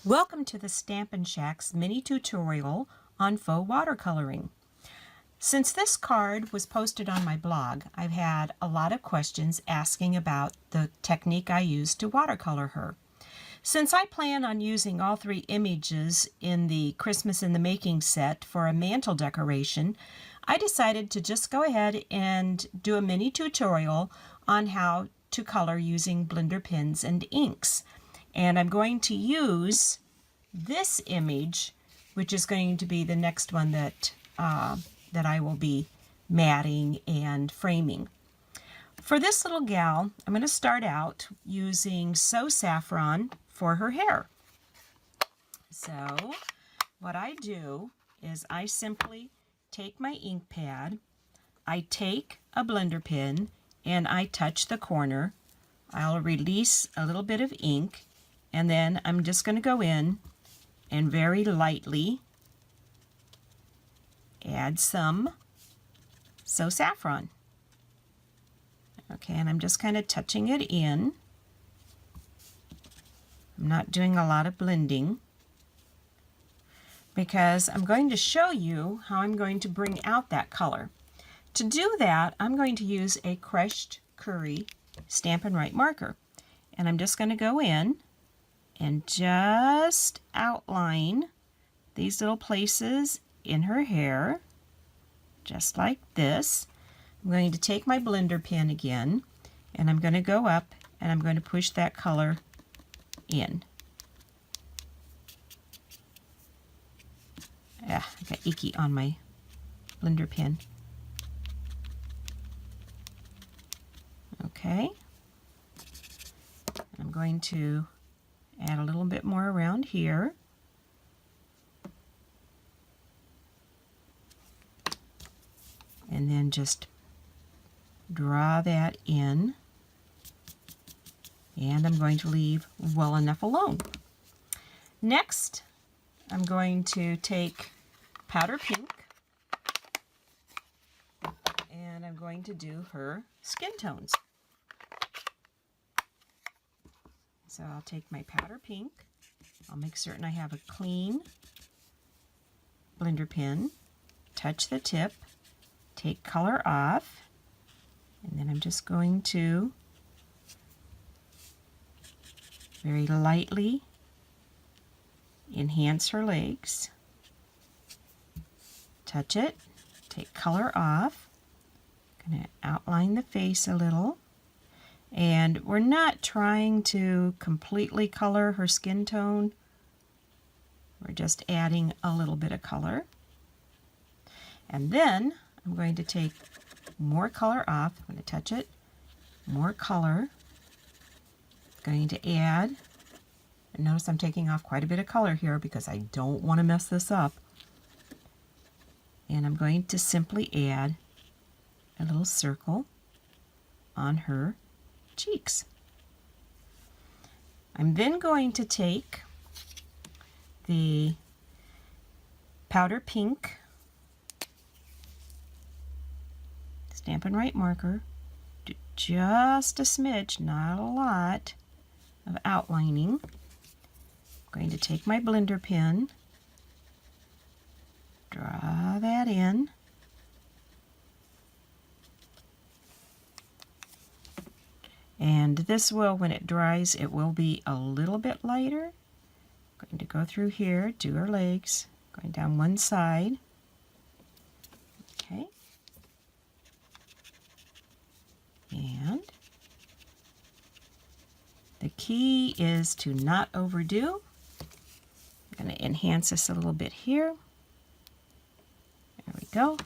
Welcome to the Stampin' Shack's mini tutorial on faux watercoloring. Since this card was posted on my blog, I've had a lot of questions asking about the technique I used to watercolor her. Since I plan on using all three images in the Christmas in the Making set for a mantle decoration, I decided to just go ahead and do a mini tutorial on how to color using blender pens and inks. And I'm going to use this image, which is going to be the next one that I will be matting and framing. For this little gal, I'm going to start out using Faux Saffron for her hair. So what I do is I simply take my ink pad, I take a blender pen, and I touch the corner. I'll release a little bit of ink, and then I'm just going to go in and very lightly add some Faux Saffron. Okay, and I'm just kind of touching it in. I'm not doing a lot of blending because I'm going to show you how I'm going to bring out that color. To do that, I'm going to use a crushed curry Stampin' Right marker. And I'm just going to go in and just outline these little places in her hair, just like this. I'm going to take my blender pen again, and I'm going to go up and I'm going to push that color in. I got icky on my blender pen. Okay. I'm going to add a little bit more around here. And then just draw that in. And I'm going to leave well enough alone. Next, I'm going to take powder pink and I'm going to do her skin tones. So I'll take my powder pink, I'll make certain I have a clean blender pen, touch the tip, take color off, and then I'm just going to very lightly enhance her legs, touch it, take color off, going to outline the face a little. And we're not trying to completely color her skin tone. We're just adding a little bit of color. And then I'm going to take more color off. I'm going to touch it, more color. Going to add, and notice I'm taking off quite a bit of color here because I don't want to mess this up. And I'm going to simply add a little circle on her cheeks. I'm then going to take the powder pink Stampin' Right marker, do just a smidge, not a lot, of outlining. I'm going to take my blender pen, draw that in. And this will, when it dries, it will be a little bit lighter. I'm going to go through here, do her legs, going down one side. Okay. And the key is to not overdo. I'm going to enhance this a little bit here. There we go.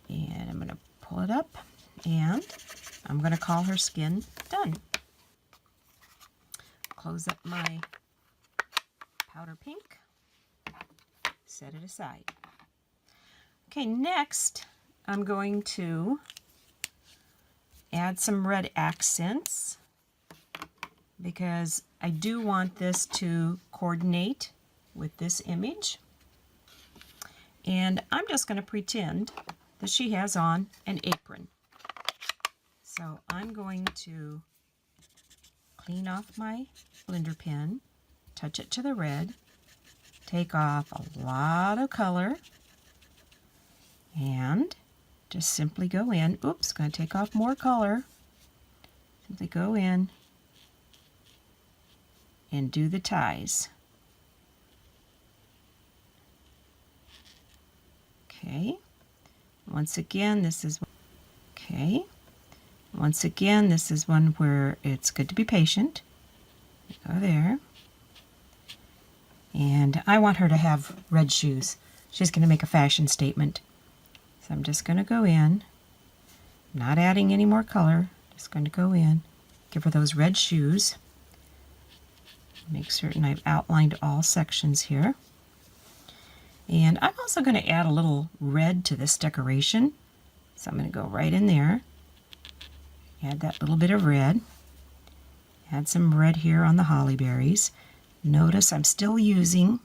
And I'm going to pull it up and I'm going to call her skin done. Close up my powder pink, set it aside. Okay, next I'm going to add some red accents because I do want this to coordinate with this image. And I'm just going to pretend that she has on an apron. So I'm going to clean off my blender pen, touch it to the red, take off a lot of color, and just simply go in. Oops, going to take off more color. Simply go in and do the ties. Okay. Once again, this is one where it's good to be patient. Go there. And I want her to have red shoes. She's going to make a fashion statement. So I'm just going to go in, not adding any more color, just going to go in, give her those red shoes. Make certain I've outlined all sections here. And I'm also going to add a little red to this decoration. So I'm going to go right in there, add that little bit of red, add some red here on the holly berries. Notice I'm still using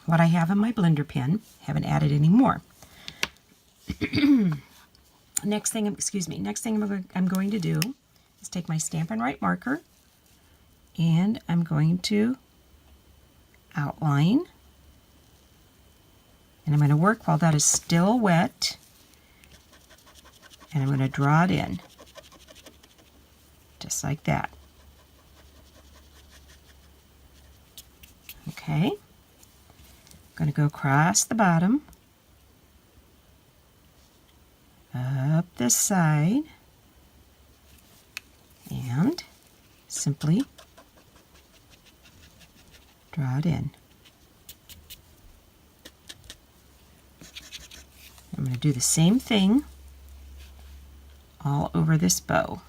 what I have in my blender pen, haven't added any more. Next thing I'm going to do is take my Stampin' Write marker and I'm going to outline. And I'm going to work while that is still wet. And I'm going to draw it in. Just like that. Okay. I'm going to go across the bottom. Up this side. And simply draw it in. I'm going to do the same thing all over this bow.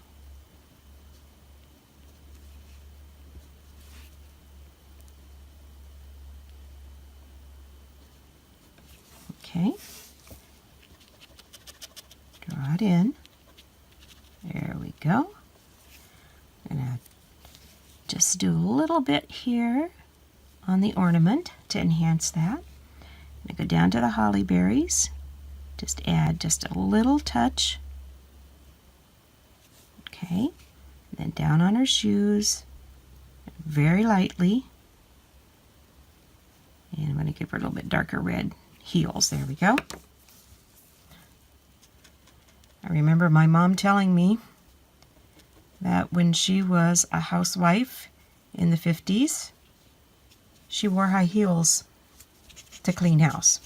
Okay. Draw it in. There we go. I'm going to just do a little bit here on the ornament to enhance that. I'm going to go down to the holly berries. Just add just a little touch. Okay. And then down on her shoes, very lightly. And I'm going to give her a little bit darker red heels. There we go. I remember my mom telling me that when she was a housewife in the 50s, she wore high heels to clean house.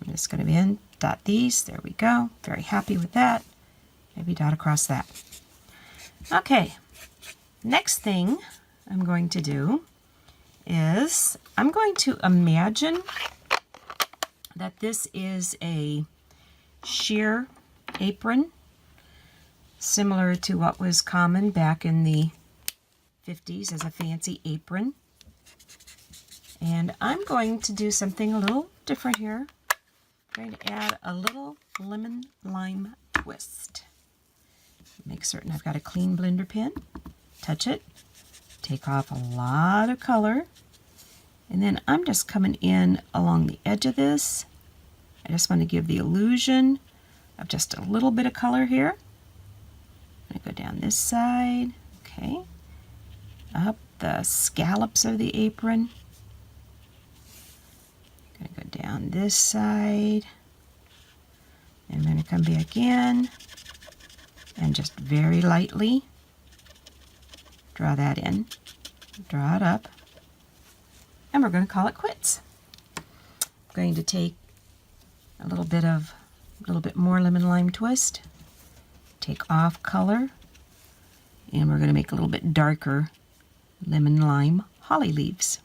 I'm just going to dot these. There we go. Very happy with that. Maybe dot across that. Okay. Next thing I'm going to do is I'm going to imagine that this is a sheer apron, similar to what was common back in the 50s as a fancy apron. And I'm going to do something a little different here. I'm going to add a little lemon lime twist. Make certain I've got a clean blender pen. Touch it. Take off a lot of color. And then I'm just coming in along the edge of this. I just want to give the illusion of just a little bit of color here. I'm going to go down this side. Okay. Up the scallops of the apron. I'm going to go down this side. And I'm going to come back in and just very lightly draw that in. Draw it up. And we're going to call it quits. I'm going to take a little bit more lemon lime twist, take off color, and we're going to make a little bit darker lemon lime holly leaves.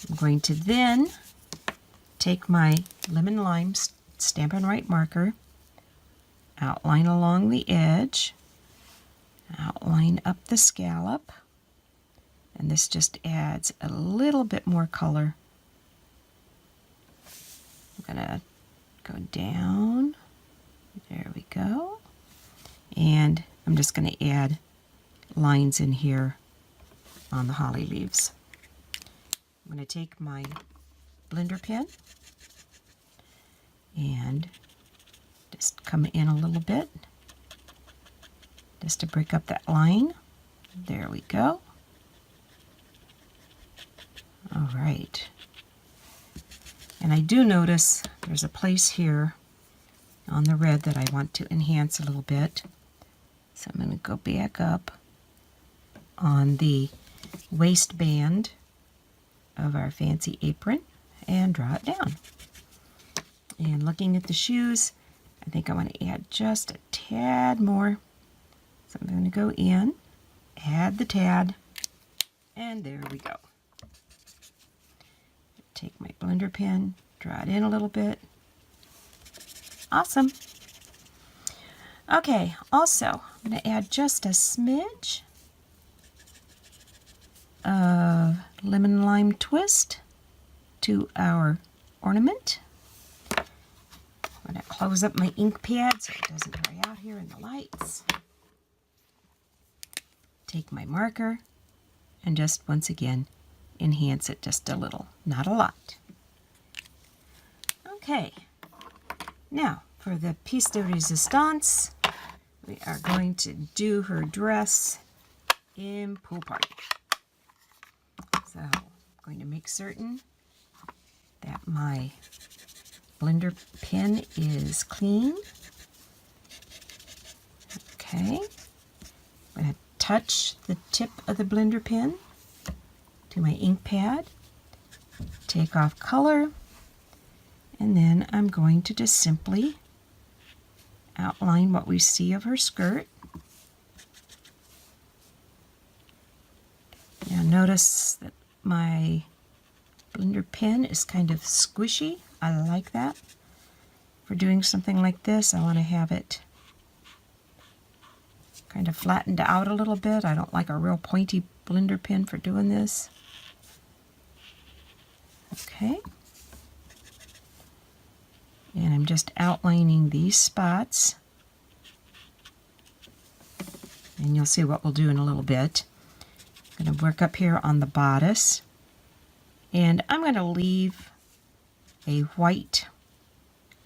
I'm going to then take my lemon lime Stampin' Write marker, outline along the edge, outline up the scallop, and this just adds a little bit more color. I'm going to go down, there we go, and I'm just going to add lines in here on the holly leaves. I'm going to take my blender pen and just come in a little bit just to break up that line. There we go. All right. And I do notice there's a place here on the red that I want to enhance a little bit. So I'm going to go back up on the waistband of our fancy apron and draw it down. And looking at the shoes, I think I want to add just a tad more. So I'm going to go in, add the tad, and there we go. Take my blender pen, draw it in a little bit. Awesome. Okay, also, I'm going to add just a smidge of lemon lime twist to our ornament. I'm going to close up my ink pad so it doesn't dry out here in the lights. Take my marker and just once again enhance it just a little, not a lot. Okay, now for the piece de resistance, we are going to do her dress in Pool Party. So I'm going to make certain that my blender pen is clean. Okay, I'm going to touch the tip of the blender pen to my ink pad, take off color, and then I'm going to just simply outline what we see of her skirt. Now notice that my blender pen is kind of squishy. I like that. For doing something like this, I want to have it kind of flattened out a little bit. I don't like a real pointy blender pen for doing this. Okay. And I'm just outlining these spots. And you'll see what we'll do in a little bit. I'm going to work up here on the bodice. And I'm going to leave a white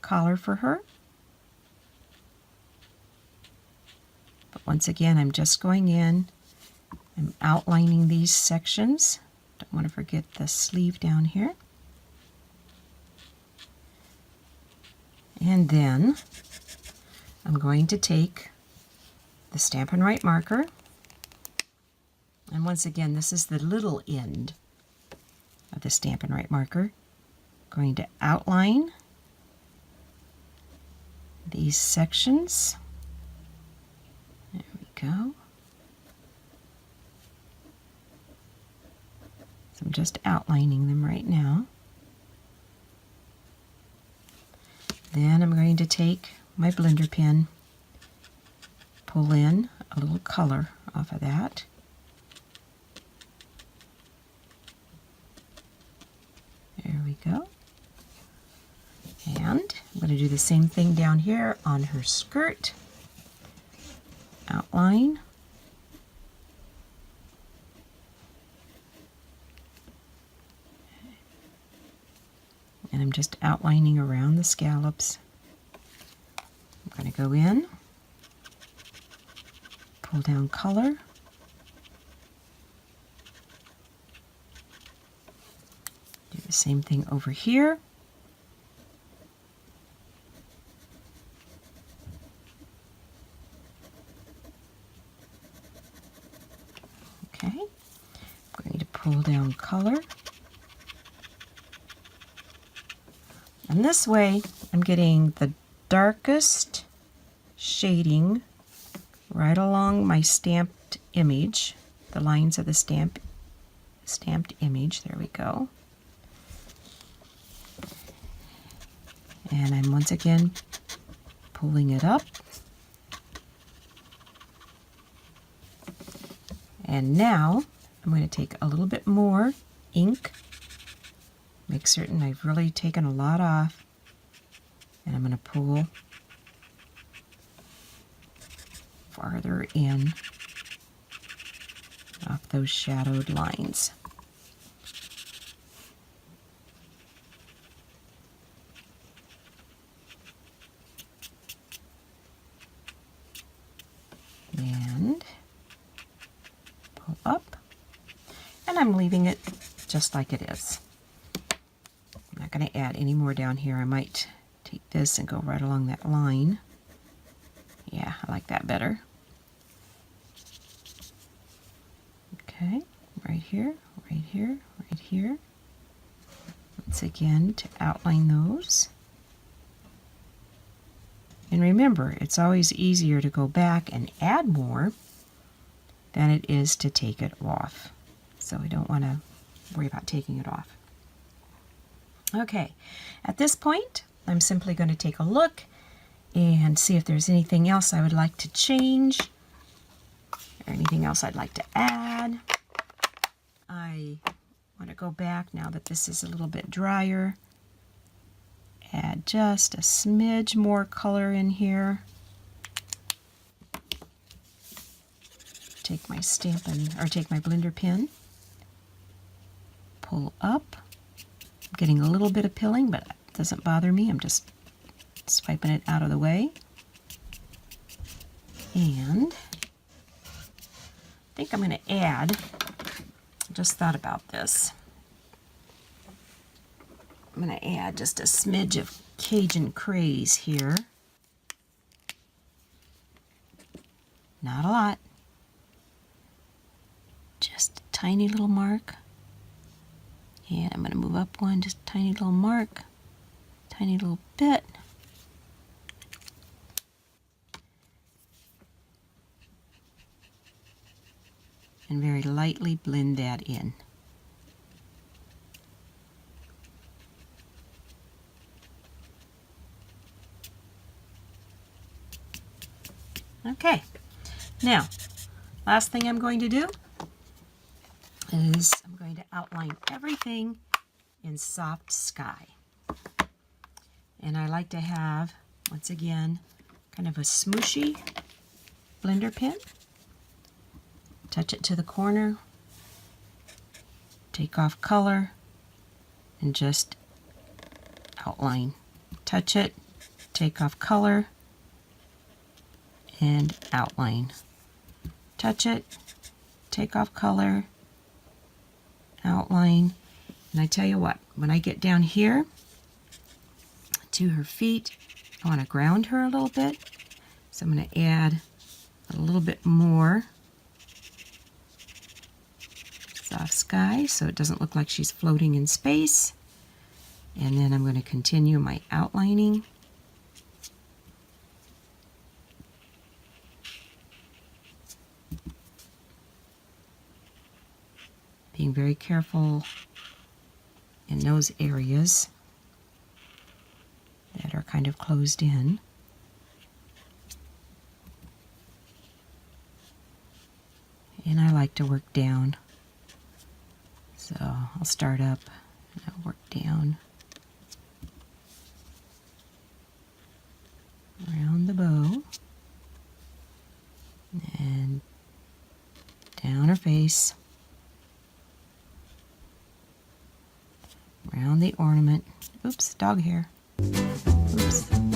collar for her. But once again, I'm just going in. I'm outlining these sections. Don't want to forget the sleeve down here. And then I'm going to take the Stampin' Write marker. And once again, this is the little end of the Stampin' Write marker. I'm going to outline these sections. There we go. So I'm just outlining them right now. Then I'm going to take my blender pen, pull in a little color off of that. There we go. And I'm going to do the same thing down here on her skirt. Outline. And I'm just outlining around the scallops. I'm going to go in, pull down color, do the same thing over here. Okay, I'm going to pull down color. And this way, I'm getting the darkest shading right along my stamped image, the lines of the stamped image. There we go. And I'm once again pulling it up. And now I'm going to take a little bit more ink. Make certain I've really taken a lot off, and I'm going to pull farther in off those shadowed lines. And pull up, and I'm leaving it just like it is. I'm not going to add any more down here. I might take this and go right along that line. Yeah, I like that better. Okay, right here, right here, right here. Once again, to outline those. And remember, it's always easier to go back and add more than it is to take it off. So we don't want to worry about taking it off. Okay, at this point, I'm simply going to take a look and see if there's anything else I would like to change or anything else I'd like to add. I want to go back now that this is a little bit drier. Add just a smidge more color in here. Take my take my blender pen, pull up. I'm getting a little bit of pilling, but it doesn't bother me. I'm just swiping it out of the way. And I think I'm going to add, I just thought about this. I'm going to add just a smidge of Cajun Craze here. Not a lot. Just a tiny little mark. And I'm going to move up one, just a tiny little mark. Tiny little bit. And very lightly blend that in. Okay, now, last thing I'm going to do is I'm going to outline everything in Soft Sky. And I like to have, once again, kind of a smooshy blender pen. Touch it to the corner, take off color, and just outline. Touch it, take off color, and outline. Touch it, take off color, outline. And I tell you what, when I get down here to her feet, I want to ground her a little bit. So I'm going to add a little bit more Soft Sky so it doesn't look like she's floating in space. And then I'm going to continue my outlining. Being very careful in those areas that are kind of closed in. And I like to work down. So I'll start up and I'll work down around the bow and down her face, around the ornament. Oops, dog hair. Oops.